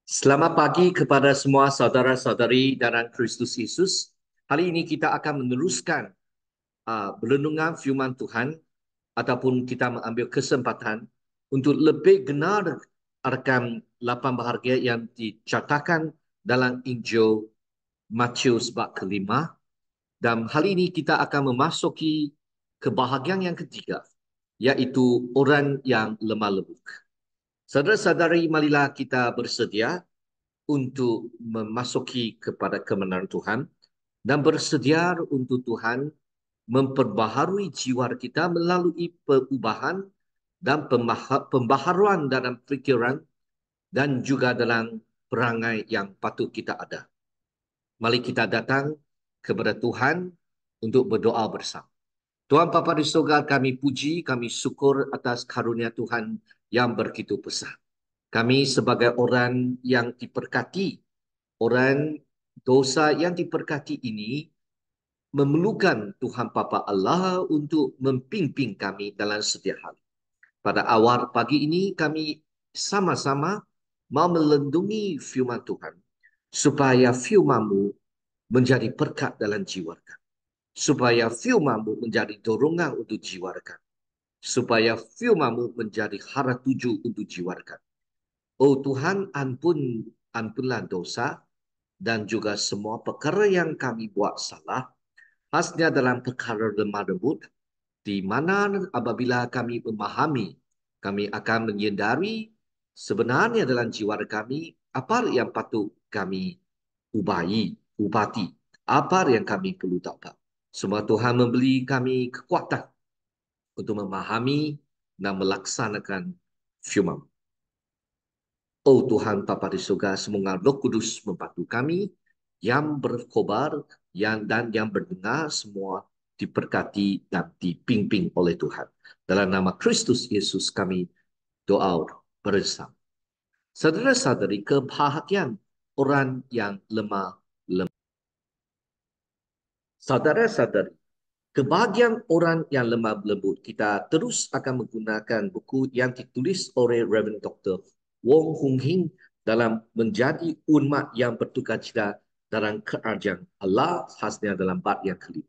Selamat pagi kepada semua saudara-saudari dalam Kristus Yesus. Hari ini kita akan meneruskan renungan firman Tuhan ataupun kita mengambil kesempatan untuk lebih benar akan 8 bahagia yang dicatatkan dalam Injil Matius bab kelima. Dan hari ini kita akan memasuki ke bahagian yang ketiga, iaitu orang yang lemah lembut. Saudara-saudari, marilah kita bersedia untuk memasuki kepada kebenaran Tuhan dan bersedia untuk Tuhan memperbaharui jiwa kita melalui perubahan dan pembaharuan dalam fikiran dan juga dalam perangai yang patut kita ada. Mari kita datang kepada Tuhan untuk berdoa bersama. Tuhan Bapa di surga, kami puji, kami syukur atas karunia Tuhan yang begitu besar. Kami sebagai orang yang diberkati, orang dosa yang diberkati ini memerlukan Tuhan Bapa Allah untuk membimbing kami dalam setiap hal. Pada awal pagi ini kami sama-sama mau melindungi firman Tuhan supaya firman-Mu menjadi berkat dalam jiwa kami. Supaya firman-Mu menjadi dorongan untuk jiwa kami. Supaya firman-Mu menjadi hara tuju untuk jiwa kami. Oh Tuhan, ampunlah dosa dan juga semua perkara yang kami buat salah, khasnya dalam perkara lemah lembut, di mana apabila kami memahami, kami akan menyadari sebenarnya dalam jiwa kami apa yang patut kami ubati, apa yang kami perlu tahu. Semua Tuhan memberi kami kekuatan untuk memahami dan melaksanakan firman. Oh Tuhan Bapa di surga, semoga Roh Kudus membantu kami yang berkhobar dan yang berdengar semua diberkati dan dipimpin oleh Tuhan. Dalam nama Kristus Yesus kami doa bersama. Saudara-saudari, kebahagiaan orang yang lemah lembut. Saudara-saudari, kebahagiaan orang yang lemah lembut, kita terus akan menggunakan buku yang ditulis oleh Reverend Dr. Wong Hung Hing dalam menjadi umat yang bertukar-cita dalam kerajaan Allah, khasnya dalam bab yang kelima.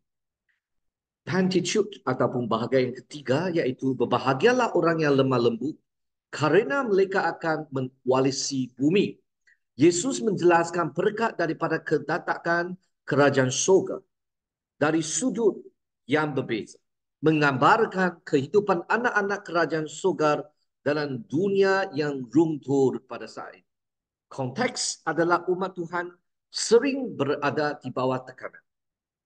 Beatitude ataupun bahagian yang ketiga, iaitu berbahagialah orang yang lemah lembut kerana mereka akan mewarisi bumi. Yesus menjelaskan berkat daripada kedatangan kerajaan surga dari sudut yang berbeza, menggambarkan kehidupan anak-anak kerajaan surga dalam dunia yang runtuh pada saat ini. Konteks adalah umat Tuhan sering berada di bawah tekanan.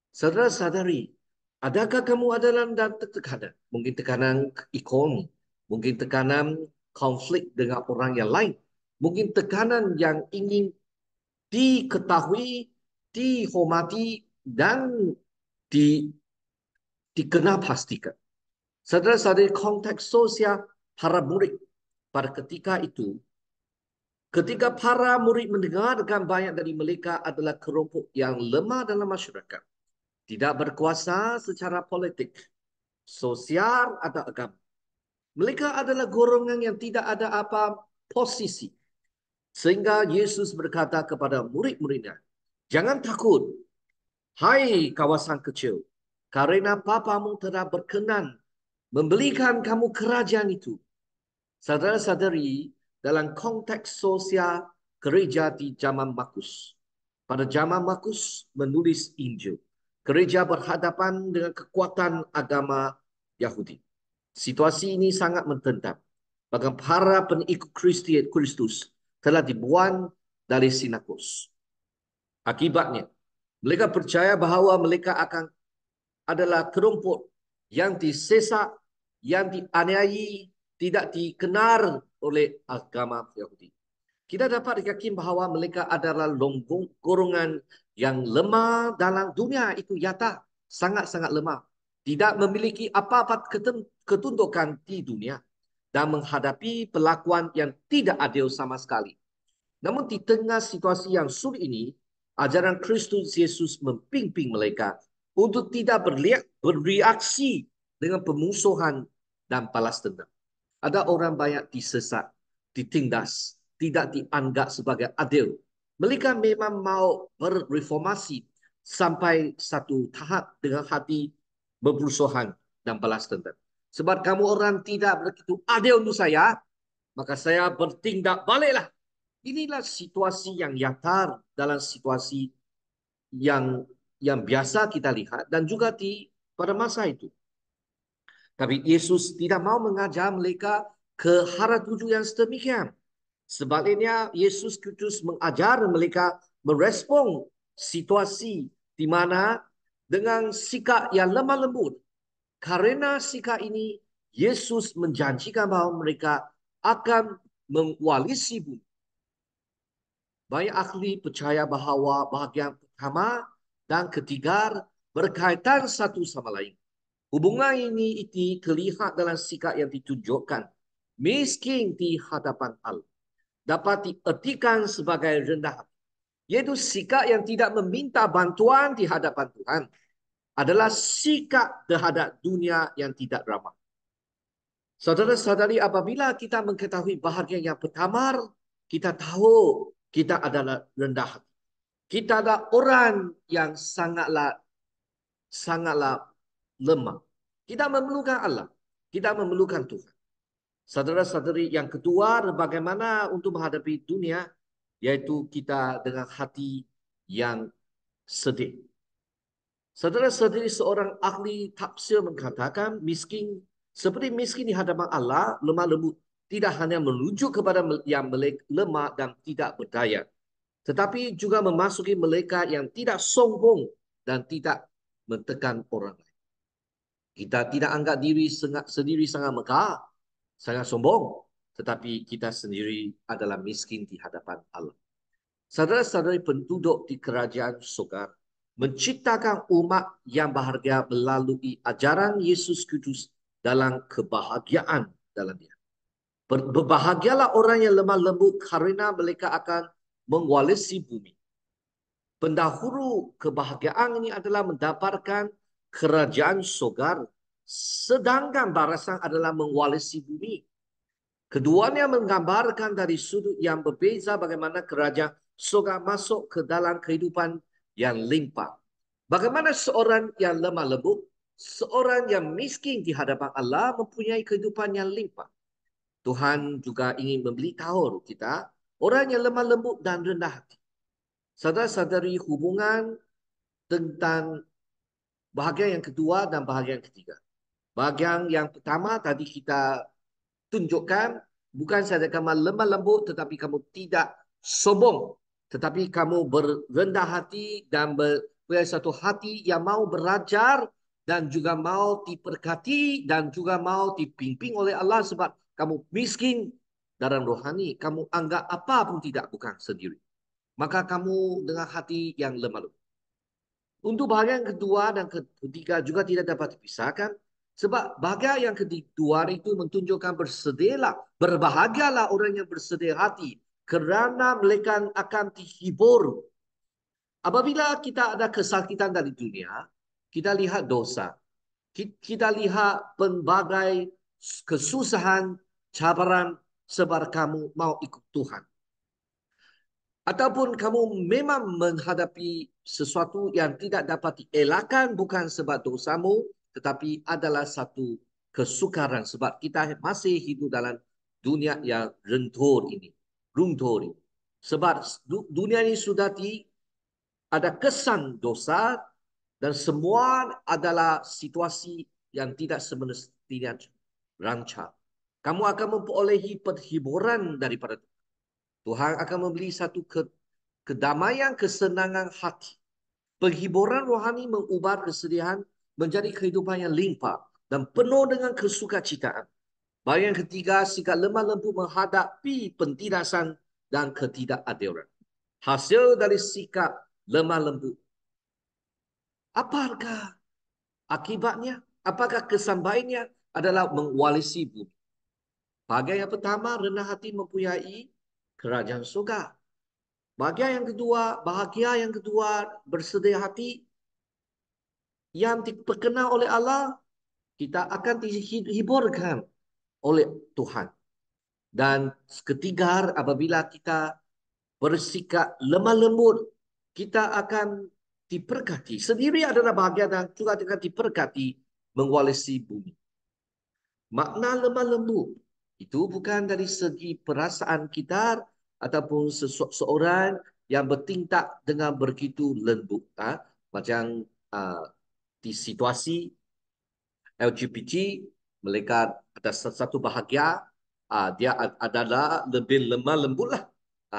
Saudara-saudari, adakah kamu ada dalam tekanan? Mungkin tekanan ekonomi, mungkin tekanan konflik dengan orang yang lain, mungkin tekanan yang ingin diketahui, dihormati, dan dikenal pastikan. Saudara-saudari, konteks sosial para murid pada ketika itu, ketika para murid mendengarkan banyak dari mereka adalah kelompok yang lemah dalam masyarakat, tidak berkuasa secara politik, sosial atau agama. Mereka adalah golongan yang tidak ada apa posisi. Sehingga Yesus berkata kepada murid-muridnya, jangan takut, hai kawasan kecil, karena Papamu telah berkenan memberikan kamu kerajaan itu. Saudara-saudari, dalam konteks sosial gereja di zaman Markus. Pada zaman Markus menulis Injil, gereja berhadapan dengan kekuatan agama Yahudi. Situasi ini sangat menentang. Bahkan para pengikut Kristus telah dibuang dari sinagos. Akibatnya, mereka percaya bahawa mereka akan adalah kelompok yang disesak, yang dianiayai, tidak dikenal oleh agama Yahudi. Kita dapat yakin bahawa mereka adalah golongan yang lemah dalam dunia itu nyata, sangat-sangat lemah. Tidak memiliki apa-apa ketundukan di dunia dan menghadapi perlakuan yang tidak adil sama sekali. Namun di tengah situasi yang sulit ini, ajaran Kristus Yesus membimbing mereka untuk tidak bereaksi dengan pemusuhan dan balas dendam. Ada orang banyak disesat, ditindas, tidak dianggap sebagai adil. Mereka memang mau berreformasi sampai satu tahap dengan hati berperusuhan dan balas dendam. Sebab kamu orang tidak begitu adil untuk saya, maka saya bertindak baliklah. Inilah situasi yang nyata dalam situasi yang biasa kita lihat dan juga pada masa itu. Tapi Yesus tidak mau mengajar mereka ke arah tuju yang sedemikian. Sebaliknya, Yesus Kristus mengajar mereka merespon situasi di mana dengan sikap yang lemah lembut. Karena sikap ini, Yesus menjanjikan bahawa mereka akan mengualisi bumi. Banyak ahli percaya bahawa bahagian pertama dan ketiga berkaitan satu sama lain. Hubungan ini terlihat dalam sikap yang ditunjukkan. Miskin di hadapan Allah dapat diartikan sebagai rendah hati. Iaitu sikap yang tidak meminta bantuan di hadapan Tuhan adalah sikap terhadap dunia yang tidak ramah. Saudara-saudari, apabila kita mengetahui bahagian yang pertama, kita tahu kita adalah rendah hati. Kita adalah orang yang sangatlah lemah. Kita memerlukan Allah. Kita memerlukan Tuhan. Saudara-saudari, yang kedua, bagaimana untuk menghadapi dunia, yaitu kita dengan hati yang sedih. Saudara-saudari, seorang ahli tafsir mengatakan seperti miskin di hadapan Allah, lemah lembut, tidak hanya merujuk kepada yang lemah dan tidak berdaya, tetapi juga memasuki mereka yang tidak sombong dan tidak mentekan orang lain. Kita tidak anggap diri sendiri sangat megah, sangat sombong, tetapi kita sendiri adalah miskin di hadapan Allah. Saudara-saudari, penduduk di kerajaan surga menciptakan umat yang bahagia melalui ajaran Yesus Kristus dalam kebahagiaan dalam dia. Berbahagialah orang yang lemah lembut karena mereka akan mengualisi bumi. Pendahulu kebahagiaan ini adalah mendapatkan kerajaan surga, sedangkan balasan adalah mengualisi bumi. Keduanya menggambarkan dari sudut yang berbeza bagaimana kerajaan surga masuk ke dalam kehidupan yang limpah. Bagaimana seorang yang lemah lembut, seorang yang miskin di hadapan Allah mempunyai kehidupan yang limpah. Tuhan juga ingin memberitahu kita, orang yang lemah lembut dan rendah hati. Saudara-saudari, hubungan tentang bahagian yang kedua dan bahagian yang ketiga. Bahagian yang pertama tadi kita tunjukkan, bukan sahaja kamu lemah lembut, tetapi kamu tidak sombong. Tetapi kamu berendah hati dan punya satu hati yang mau belajar dan juga mau diberkati dan juga mau dipimpin oleh Allah sebab kamu miskin dalam rohani. Kamu anggap apa pun tidak bukan sendiri. Maka kamu dengan hati yang lemah lembut. Untuk bahagian kedua dan ketiga juga tidak dapat dipisahkan. Sebab bahagian yang kedua itu menunjukkan bersedihlah, berbahagialah orang yang bersedih hati kerana mereka akan dihibur. Apabila kita ada kesakitan dari dunia, kita lihat dosa. Kita lihat pelbagai kesusahan, cabaran sebab kamu mau ikut Tuhan. Ataupun kamu memang menghadapi sesuatu yang tidak dapat dielakkan bukan sebab dosamu, tetapi adalah satu kesukaran sebab kita masih hidup dalam dunia yang runtuh ini. Sebab dunia ini sudah ada kesan dosa dan semua adalah situasi yang tidak semestinya rancang. Kamu akan memperolehi perhiburan daripada Tuhan akan memberi satu kedamaian, kesenangan hati. Penghiburan rohani mengubah kesedihan menjadi kehidupan yang limpah dan penuh dengan kesukacitaan. Bahagian ketiga, sikap lemah lembut menghadapi pentindasan dan ketidakadilan. Hasil dari sikap lemah lembut. Apakah akibatnya? Apakah kesampaiannya adalah mengualisi bumi? Bahagian yang pertama, rendah hati mempunyai kerajaan surga. Bahagia yang kedua, bersedih hati yang diperkenal oleh Allah, kita akan dihiburkan oleh Tuhan. Dan ketiga, apabila kita bersikap lemah lembut, kita akan diberkati. Sendiri adalah bahagian dan juga akan diberkati mengwarisi bumi. Makna lemah lembut itu bukan dari segi perasaan kita ataupun seseorang yang bertindak dengan begitu lembut. Macam di situasi LGBT, mereka ada satu bahagia, dia adalah lebih lemah lembut lah.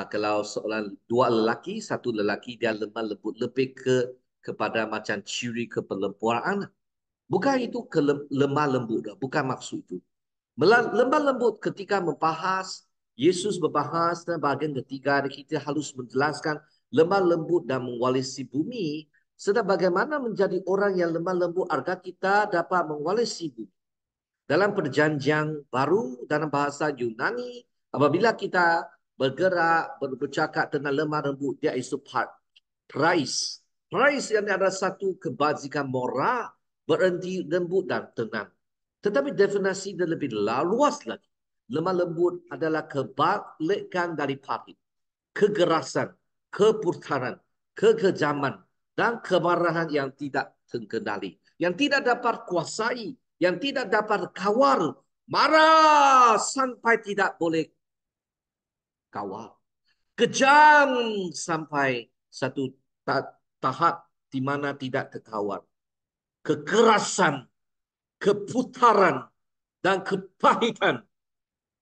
Kalau seorang dua lelaki, satu lelaki dia lemah lembut lebih kepada macam ciri keperempuan. Bukan itu lemah lembut, bukan maksud itu. Lemah lembut ketika membahas, Yesus membahas dan bahagian ketiga, kita harus menjelaskan lemah lembut dan mengwarisi bumi. Sedang bagaimana menjadi orang yang lemah lembut agar kita dapat mengwarisi bumi. Dalam perjanjian baru, dalam bahasa Yunani, apabila kita bergerak, bercakap tentang lemah lembut, dia isu price. Price yang ada satu kebajikan moral, berhenti lembut dan tenang. Tetapi definisi dia lebih luas lagi. Lemah lembut adalah kebalikan daripada kegerasan, keputaran, kekejaman, dan kemarahan yang tidak terkendali. Yang tidak dapat kuasai, yang tidak dapat kawal. Marah sampai tidak boleh kawal. Kejam sampai satu tahap di mana tidak terkawal. Kekerasan, keputaran, dan kepahitan.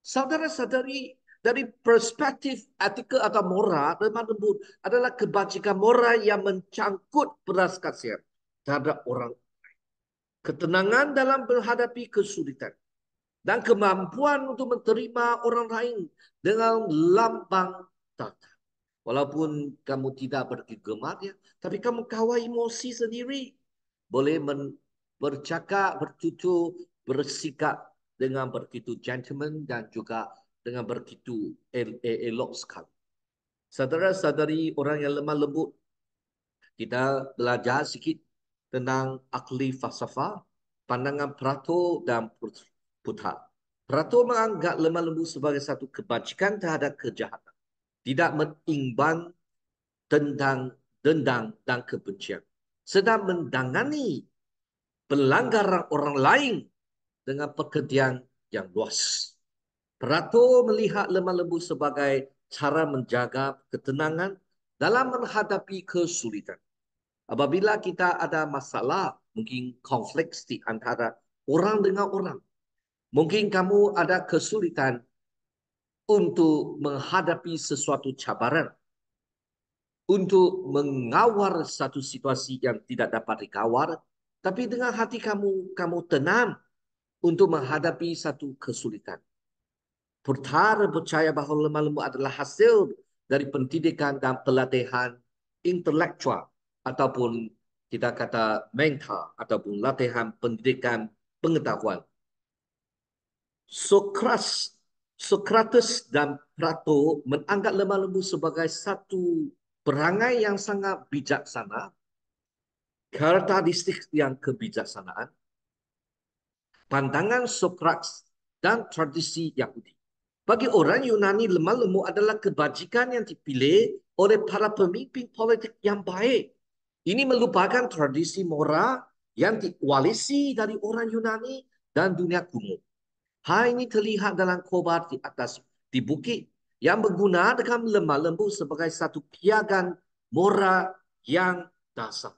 Saudara-saudari, dari perspektif etika atau moral, lemah lembut adalah kebajikan moral yang mencangkut belas kasihan terhadap orang. Ketenangan dalam menghadapi kesulitan. Dan kemampuan untuk menerima orang lain dengan lambang tata. Walaupun kamu tidak bergemar, ya, tapi kamu kawal emosi sendiri. Boleh bercakap, bertutur, bersikap dengan begitu gentleman dan juga dengan begitu elok sekali. Saudara-saudari orang yang lemah lembut, kita belajar sikit tentang akli falsafah, pandangan Plato dan Buddha. Plato menganggap lemah lembut sebagai satu kebajikan terhadap kejahatan. Tidak menimbang tentang dendam dan kebencian. Sedang mendangani pelanggaran orang lain dengan pekerjaan yang luas. Plato melihat lemah lembut sebagai cara menjaga ketenangan dalam menghadapi kesulitan. Apabila kita ada masalah, mungkin konflik di antara orang dengan orang. Mungkin kamu ada kesulitan untuk menghadapi sesuatu cabaran. Untuk mengawal satu situasi yang tidak dapat dikawal. Tapi dengan hati kamu tenang untuk menghadapi satu kesulitan. Putara percaya bahawa lemah lembut adalah hasil dari pendidikan dan pelatihan intelektual ataupun kita kata mental ataupun latihan pendidikan pengetahuan. Sokrates dan Plato menganggap lemah lembut sebagai satu perangai yang sangat bijaksana, karakteristik yang kebijaksanaan, pandangan Sokrates dan tradisi Yahudi. Bagi orang Yunani, lemah lembut adalah kebajikan yang dipilih oleh para pemimpin politik yang baik. Ini merupakan tradisi moral yang diwarisi dari orang Yunani dan dunia kuno. Hal ini terlihat dalam khotbah di atas di bukit yang menggunakan lemah lembut sebagai satu piagam moral yang dasar.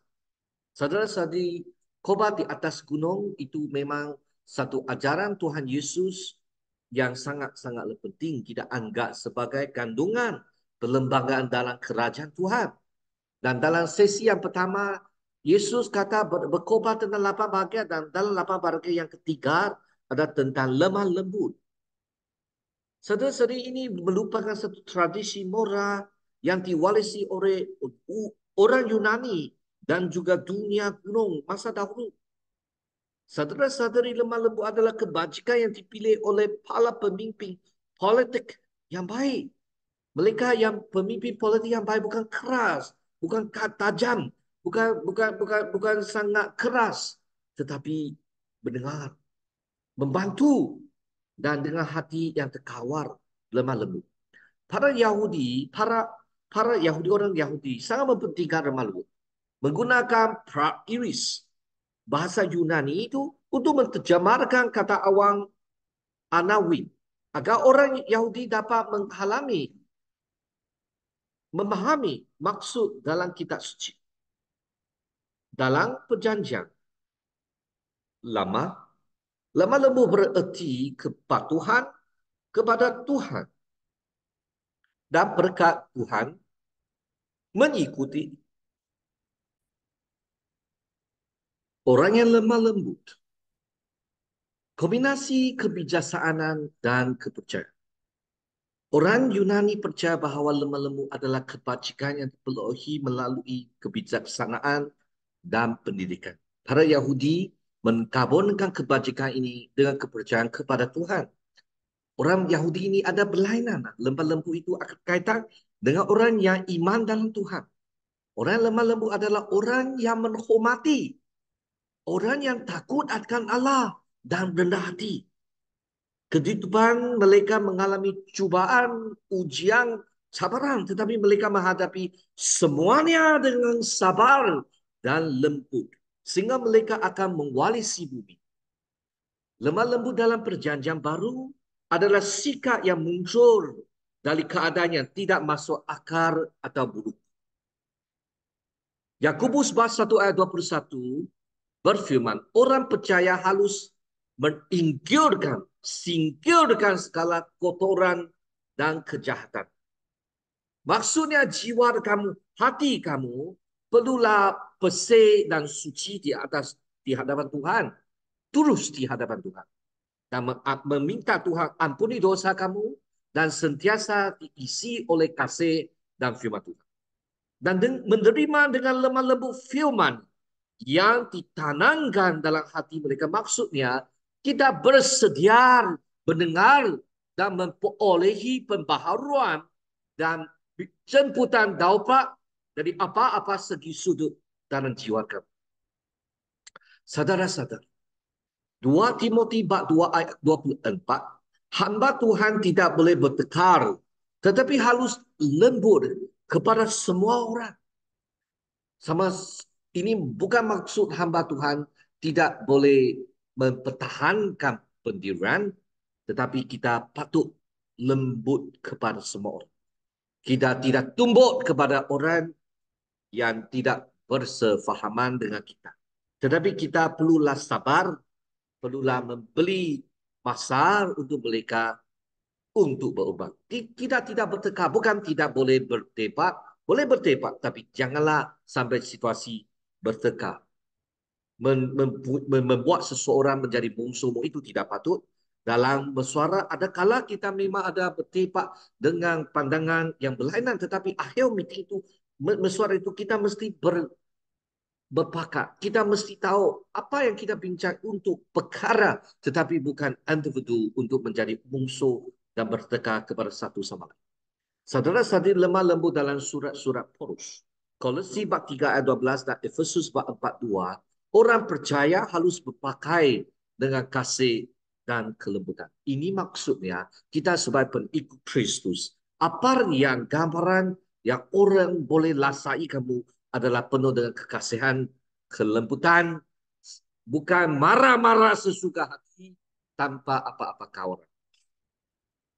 Saudara-saudari, khotbah di atas gunung itu memang satu ajaran Tuhan Yesus yang sangat-sangat penting kita anggap sebagai kandungan perlembagaan dalam kerajaan Tuhan. Dan dalam sesi yang pertama, Yesus kata berkhotbah tentang 8 bahagian dan dalam 8 bahagian yang ketiga ada tentang lemah lembut. Saudara-saudari, ini merupakan satu tradisi moral yang diwarisi oleh orang Yunani dan juga dunia kuno masa dahulu. Saudara-saudari, lemah lembut adalah kebajikan yang dipilih oleh para pemimpin politik yang baik. Mereka yang pemimpin politik yang baik bukan keras, bukan tajam, bukan sangat keras, tetapi mendengar, membantu dan dengan hati yang terkawal. lemah lembut. Para Yahudi, orang Yahudi sangat mementingkan lemah lembut. Menggunakan pra-iris, bahasa Yunani itu untuk menterjemahkan kata awang anawin agar orang Yahudi dapat memahami maksud dalam kitab suci. Dalam perjanjian lama, lemah lembut bererti kepatuhan kepada Tuhan dan berkat Tuhan mengikuti orang yang lemah lembut. Kombinasi kebijaksanaan dan kepercayaan. Orang Yunani percaya bahawa lemah lembut adalah kebajikan yang diperolehi melalui kebijaksanaan dan pendidikan. Para Yahudi mengkabunkan kebajikan ini dengan kepercayaan kepada Tuhan. Orang Yahudi ini ada berlainan. Lemah lembut itu akan kaitan dengan orang yang iman dalam Tuhan. Orang yang lemah lembut adalah orang yang menghormati, orang yang takut akan Allah dan rendah hati. Kehidupan mereka mengalami cubaan, ujian, cabaran, tetapi mereka menghadapi semuanya dengan sabar dan lembut, sehingga mereka akan mewarisi bumi. Lemah lembut dalam perjanjian baru adalah sikap yang muncul dari keadaan yang tidak masuk akal atau buruk. Yakobus bab 1 ayat 21 berfirman, orang percaya harus singkirkan segala kotoran dan kejahatan. Maksudnya jiwa kamu, hati kamu perlulah bersih dan suci di hadapan Tuhan. Tulus di hadapan Tuhan. Dan meminta Tuhan ampuni dosa kamu dan sentiasa diisi oleh kasih dan firman Tuhan. Dan menerima dengan lemah lembut firman yang ditanamkan dalam hati mereka. Maksudnya, kita bersedia mendengar dan memperolehi pembaharuan dan jemputan daupat dari apa-apa segi sudut dalam jiwa kami. Saudara-saudara, 2 Timotius bab 2 ayat 24, hamba Tuhan tidak boleh bertekar, tetapi harus lembut kepada semua orang. Sama ini bukan maksud hamba Tuhan tidak boleh mempertahankan pendirian, tetapi kita patut lembut kepada semua orang. Kita tidak tumbuk kepada orang yang tidak bersefahaman dengan kita. Tetapi kita perlulah sabar, perlulah membeli masa untuk mereka untuk berubah. Kita tidak bertekar, bukan tidak boleh berdebat, boleh berdebat, tapi janganlah sampai situasi bertekar. Membuat seseorang menjadi musuhmu itu tidak patut. Dalam bersuara, ada kala kita memang ada berdebat dengan pandangan yang berlainan, tetapi akhir meeting itu, bersuara itu kita mesti berpakat. Kita mesti tahu apa yang kita bincang untuk perkara, tetapi bukan individu untuk menjadi musuh dan bertekar kepada satu sama lain. Saudara-saudari lemah lembut dalam surat-surat Paulus. Kolose bab 3 ayat 12 dan Efesus bab 4:2, orang percaya harus berpakai dengan kasih dan kelembutan. Ini maksudnya kita sebagai pengikut Kristus, apa yang gambaran yang orang boleh lasai kamu adalah penuh dengan kekasihan, kelembutan, bukan marah-marah sesuka hati tanpa apa-apa kawaran.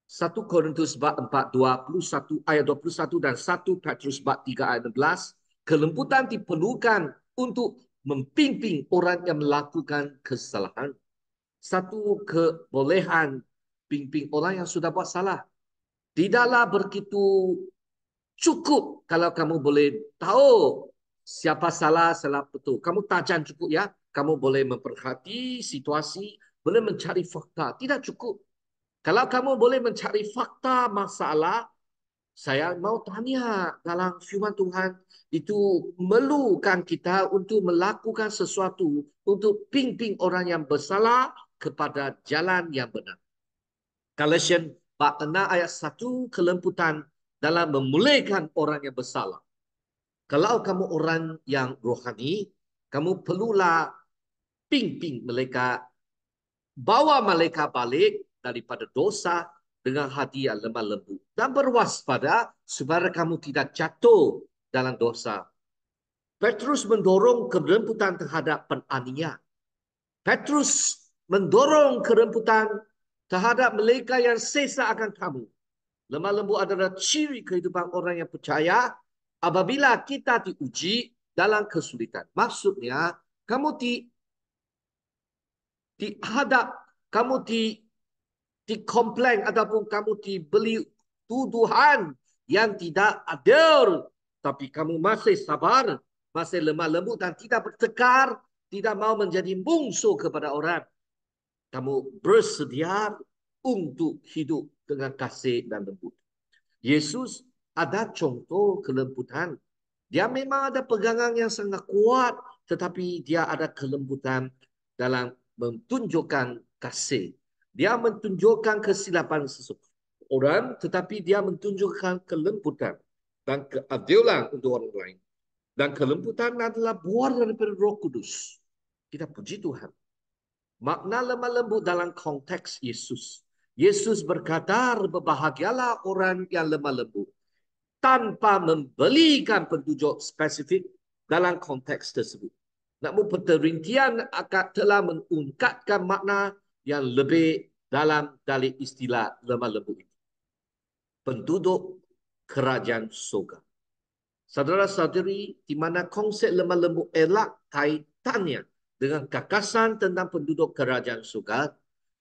1 Korintus bab 4 21 ayat 21 dan 1 Petrus bab 3 ayat 16, kelembutan diperlukan untuk membimbing orang yang melakukan kesalahan. Satu kebolehan bimbing orang yang sudah buat salah. Tidaklah begitu cukup kalau kamu boleh tahu siapa salah, salah betul. Kamu tajam cukup ya. Kamu boleh memperhati situasi, boleh mencari fakta. Tidak cukup. Kalau kamu boleh mencari fakta masalah, saya mau tanya dalam firman Tuhan itu memerlukan kita untuk melakukan sesuatu untuk bimbing orang yang bersalah kepada jalan yang benar. Galatians bab 6 ayat 1, kelembutan dalam memulihkan orang yang bersalah. Kalau kamu orang yang rohani, kamu perlulah bimbing mereka, bawa mereka balik daripada dosa dengan hati yang lemah lembut dan berwaspada supaya kamu tidak jatuh dalam dosa. Petrus mendorong kelembutan terhadap penganiaya. Petrus mendorong kelembutan terhadap mereka yang sesa akan kamu. Lemah lembut adalah ciri kehidupan orang yang percaya apabila kita diuji dalam kesulitan. Maksudnya, kamu dihadap, kamu dikomplain ataupun kamu diberi tuduhan yang tidak adil. Tapi kamu masih sabar, masih lemah lembut dan tidak bertekar, tidak mau menjadi bungsu kepada orang. Kamu bersedia untuk hidup dengan kasih dan lembut. Yesus ada contoh kelembutan. Dia memang ada pegangan yang sangat kuat, tetapi dia ada kelembutan dalam menunjukkan kasih. Dia menunjukkan kesilapan seseorang, tetapi dia menunjukkan kelembutan dan keadilan untuk orang lain. Dan kelembutan adalah buah daripada Roh Kudus. Kita puji Tuhan. Makna lemah lembut dalam konteks Yesus. Yesus berkata, berbahagialah orang yang lemah lembut, tanpa memberikan penunjuk spesifik dalam konteks tersebut. Namun penterincian akan telah mengungkapkan makna yang lebih dalam dari istilah lemah lembut itu. Penduduk kerajaan surga. Saudara-saudari, di mana konsep lemah lembut erat kaitannya dengan gagasan tentang penduduk kerajaan surga.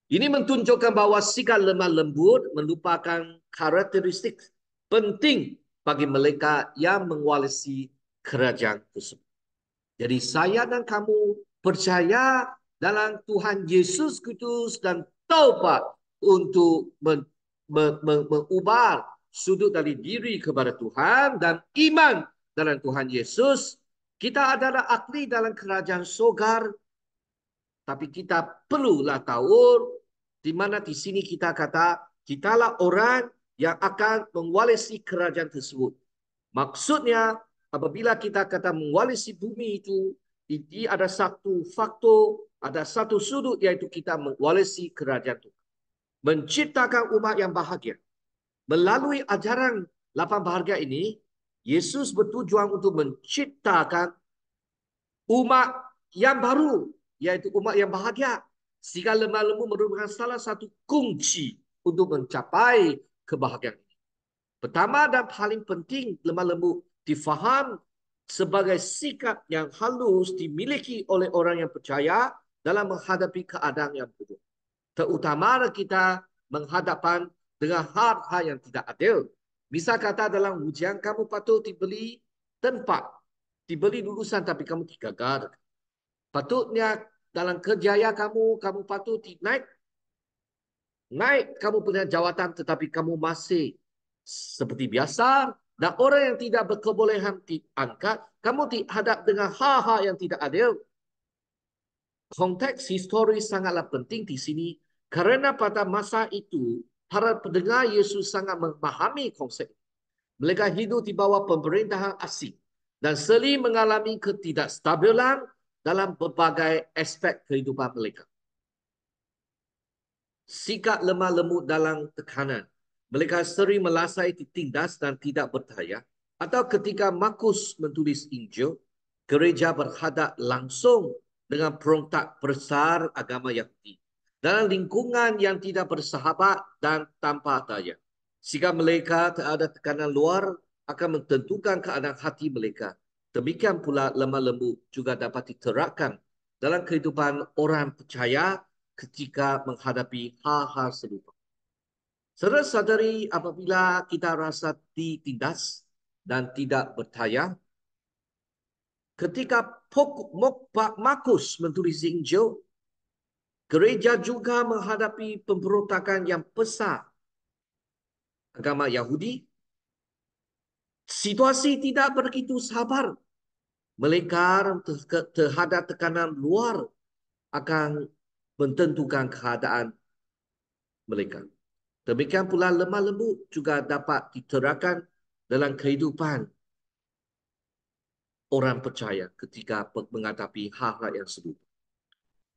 Ini menunjukkan bahawa sikap lemah lembut merupakan karakteristik penting bagi mereka yang menguasai kerajaan tersebut. Jadi saya dan kamu percaya dalam Tuhan Yesus Kristus dan taubat untuk mengubah sudut dari diri kepada Tuhan dan iman dalam Tuhan Yesus. Kita adalah ahli dalam kerajaan surga, tapi kita perlulah tahu di mana di sini kita kata kitalah orang yang akan menguasai kerajaan tersebut. Maksudnya apabila kita kata menguasai bumi itu, ini ada satu faktor, ada satu sudut yaitu kita menguasai kerajaan itu. Menciptakan umat yang bahagia. Melalui ajaran 8 bahagia ini, Yesus bertujuan untuk menciptakan umat yang baru, yaitu umat yang bahagia. Sehingga lemah lembut merupakan salah satu kunci untuk mencapai kebahagiaan ini. Pertama dan paling penting, lemah lembut difaham sebagai sikap yang halus dimiliki oleh orang yang percaya dalam menghadapi keadaan yang buruk. Terutama kita menghadapkan dengan hal-hal yang tidak adil. Misal kata dalam ujian, kamu patut diberi tempat, diberi lulusan tapi kamu gagal. Patutnya dalam kerjaya kamu patut naik kamu punya jawatan tetapi kamu masih seperti biasa. Dan orang yang tidak berkebolehan diangkat, kamu dihadap dengan hal-hal yang tidak adil. Konteks historis sangatlah penting di sini kerana pada masa itu para pendengar Yesus sangat memahami konsep. Mereka hidup di bawah pemerintahan asing dan sering mengalami ketidakstabilan dalam berbagai aspek kehidupan mereka. Sikap lemah lembut dalam tekanan. Mereka sering melasai ditindas dan tidak berdaya. Atau ketika Markus menulis Injil, gereja berhadap langsung dengan perontak besar agama Yahudi dalam lingkungan yang tidak bersahabat dan tanpa daya. Jika mereka ada tekanan luar akan menentukan keadaan hati mereka. Demikian pula lemah lembut juga dapat diterapkan dalam kehidupan orang percaya ketika menghadapi hal-hal serupa. Saudara-saudari, apabila kita rasa ditindas dan tidak berdaya, ketika Markus menulis Injil, gereja juga menghadapi pemberontakan yang besar agama Yahudi. Situasi tidak begitu sabar. Mereka terhadap tekanan luar akan menentukan keadaan mereka. Demikian pula lemah lembut juga dapat diterapkan dalam kehidupan orang percaya ketika menghadapi hal-hal yang serupa.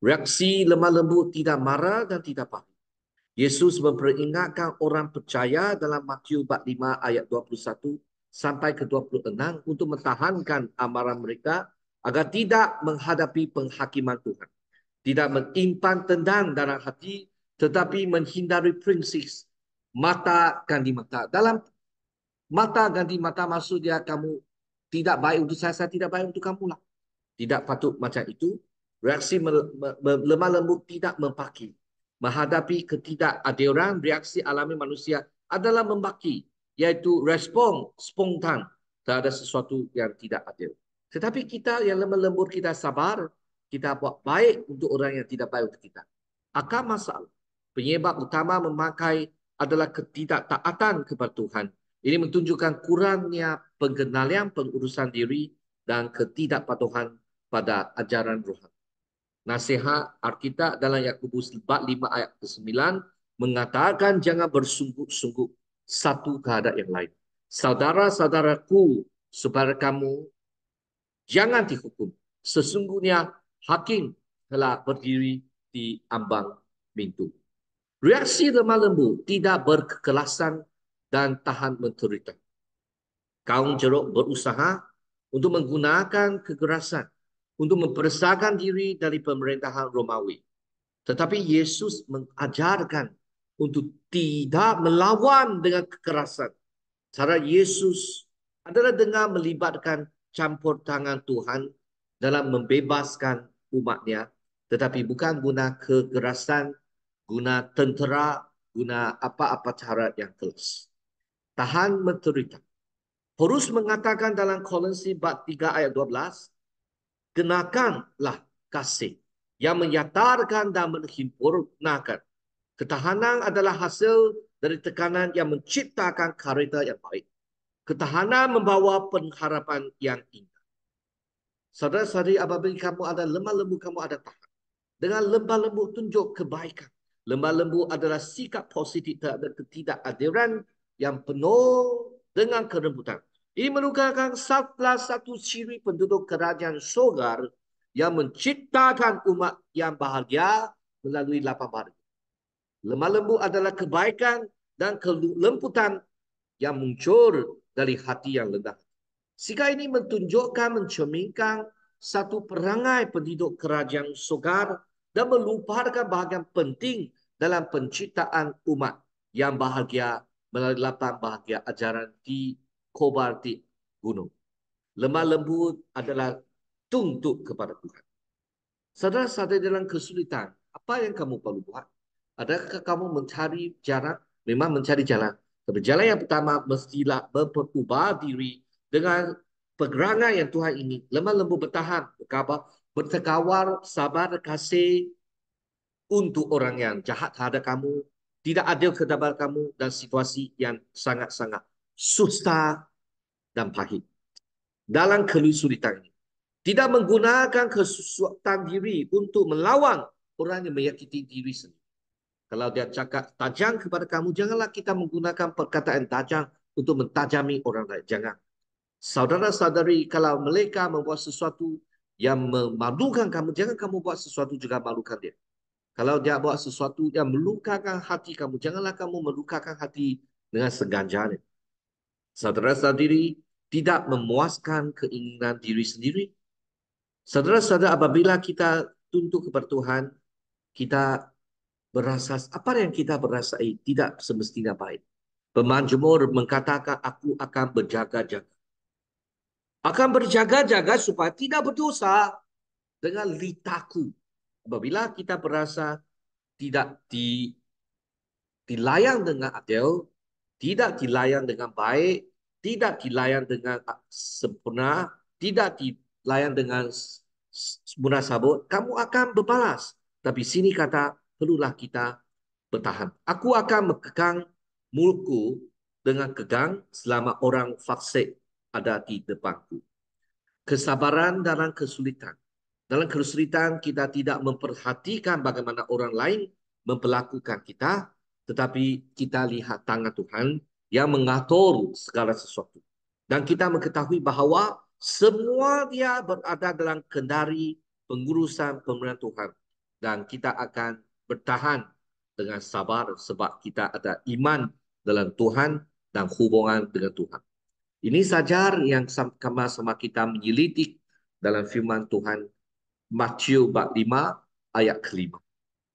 Reaksi lemah lembut tidak marah dan tidak panik. Yesus memperingatkan orang percaya dalam Matius bab 5 ayat 21 sampai ke 26 untuk mentahankan amaran mereka agar tidak menghadapi penghakiman Tuhan. Tidak menyimpan tendang dalam hati, tetapi menghindari prinsip mata ganti mata. Dalam mata ganti mata maksudnya kamu tidak baik untuk saya tidak baik untuk kamu lah. Tidak patut macam itu. Reaksi lemah lembut tidak membaki. Menghadapi ketidakadilan, reaksi alami manusia adalah membaki, yaitu respon spontan terhadap sesuatu yang tidak adil. Tetapi kita yang lemah lembut, kita sabar, kita buat baik untuk orang yang tidak baik untuk kita. Akar masalah, penyebab utama memakai adalah ketidaktaatan kepada Tuhan. Ini menunjukkan kurangnya pengenalan pengurusan diri dan ketidakpatuhan pada ajaran rohani. Nasihat Alkitab dalam Yakobus 5 ayat ke-9 mengatakan jangan bersungguh-sungguh satu terhadap yang lain. Saudara-saudaraku, supaya kamu jangan dihukum. Sesungguhnya hakim telah berdiri di ambang pintu. Reaksi lemah lembut tidak berkekerasan dan tahan menderita. Kaum jeruk berusaha untuk menggunakan kekerasan untuk mempersahkan diri dari pemerintahan Romawi. Tetapi Yesus mengajarkan untuk tidak melawan dengan kekerasan. Cara Yesus adalah dengan melibatkan campur tangan Tuhan dalam membebaskan umatnya, tetapi bukan guna kekerasan, guna tentera, guna apa-apa cara yang kelas. Tahan menderita. Paulus mengatakan dalam Kolose bab 3 ayat 12, kenakanlah kasih yang menyatarkan dan menghempurnakan. Ketahanan adalah hasil dari tekanan yang menciptakan karakter yang baik. Ketahanan membawa pengharapan yang indah. Saudara-saudari, apabila kamu ada lemah lembut, kamu ada tahan. Dengan lemah lembut tunjuk kebaikan. Lemah lembut adalah sikap positif terhadap ketidakadilan yang penuh dengan kelembutan. Ini merupakan salah satu ciri penduduk kerajaan surga yang menciptakan umat yang bahagia melalui lapang dada. Lemah lembut adalah kebaikan dan kelembutan yang muncul dari hati yang rendah. Sikap ini menunjukkan, mencerminkan satu perangai penduduk kerajaan surga dan melupakan bahagian penting dalam penciptaan umat yang bahagia melalui lapang bahagia ajaran di Kobar di gunung. Lemah lembut adalah tuntut kepada Tuhan. Saudara-saudara dalam kesulitan, apa yang kamu perlu buat? Adakah kamu mencari jalan? Memang mencari jalan. Tapi jalan yang pertama mestilah berubah diri dengan pegerangan yang Tuhan ini. Lemah lembut bertahan, bertekawar, sabar, kasih untuk orang yang jahat terhadap kamu, tidak adil kepada kamu, dan situasi yang sangat-sangat susah dan pahit. Dalam kesulitan ini, tidak menggunakan kesulitan diri untuk melawan orang yang menyakiti diri sendiri. Kalau dia cakap tajam kepada kamu, janganlah kita menggunakan perkataan tajam untuk mentajami orang lain. Jangan. Saudara-saudari, kalau mereka membuat sesuatu yang memalukan kamu, jangan kamu buat sesuatu juga malukan dia. Kalau dia buat sesuatu yang melukakan hati kamu, janganlah kamu melukakan hati dengan seganjanya. Saudara-saudari, tidak memuaskan keinginan diri sendiri. Saudara-saudara, apabila kita tuntut kepada Tuhan, kita berasa apa yang kita berasai tidak semestinya baik. Pemanjemur mengatakan, aku akan berjaga-jaga. Akan berjaga-jaga supaya tidak berdosa dengan lidahku. Apabila kita berasa tidak dilayan dengan adil, tidak dilayan dengan baik, tidak dilayan dengan sempurna, tidak dilayan dengan munasabut, kamu akan berbalas. Tapi sini kata, perlulah kita bertahan. Aku akan mengekang mulutku dengan kegang selama orang fasik ada di depanku. Kesabaran dalam kesulitan. Dalam kesulitan kita tidak memperhatikan bagaimana orang lain memperlakukan kita, tetapi kita lihat tangan Tuhan yang mengatur segala sesuatu. Dan kita mengetahui bahawa semua dia berada dalam kendali pengurusan pemerintahan Tuhan. Dan kita akan bertahan dengan sabar sebab kita ada iman dalam Tuhan dan hubungan dengan Tuhan. Ini saja yang sama-sama kita menyelidik dalam firman Tuhan Matius bab 5 ayat ke-5.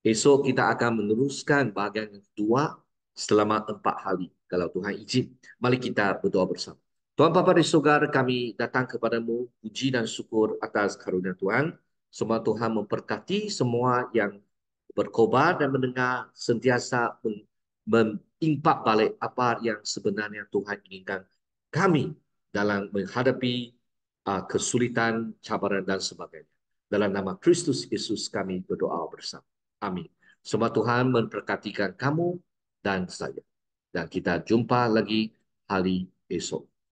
Esok kita akan meneruskan bahagian yang kedua selama 4 hari. Kalau Tuhan izin, mari kita berdoa bersama. Tuhan Bapa di surga, kami datang kepadamu, puji dan syukur atas karunia Tuhan. Semua Tuhan memberkati semua yang berkobar dan mendengar sentiasa mengimpak balik apa yang sebenarnya Tuhan inginkan kami dalam menghadapi kesulitan, cabaran dan sebagainya. Dalam nama Kristus Yesus kami berdoa bersama. Amin. Semua Tuhan memberkatikan kamu dan saya. Dan kita jumpa lagi hari esok.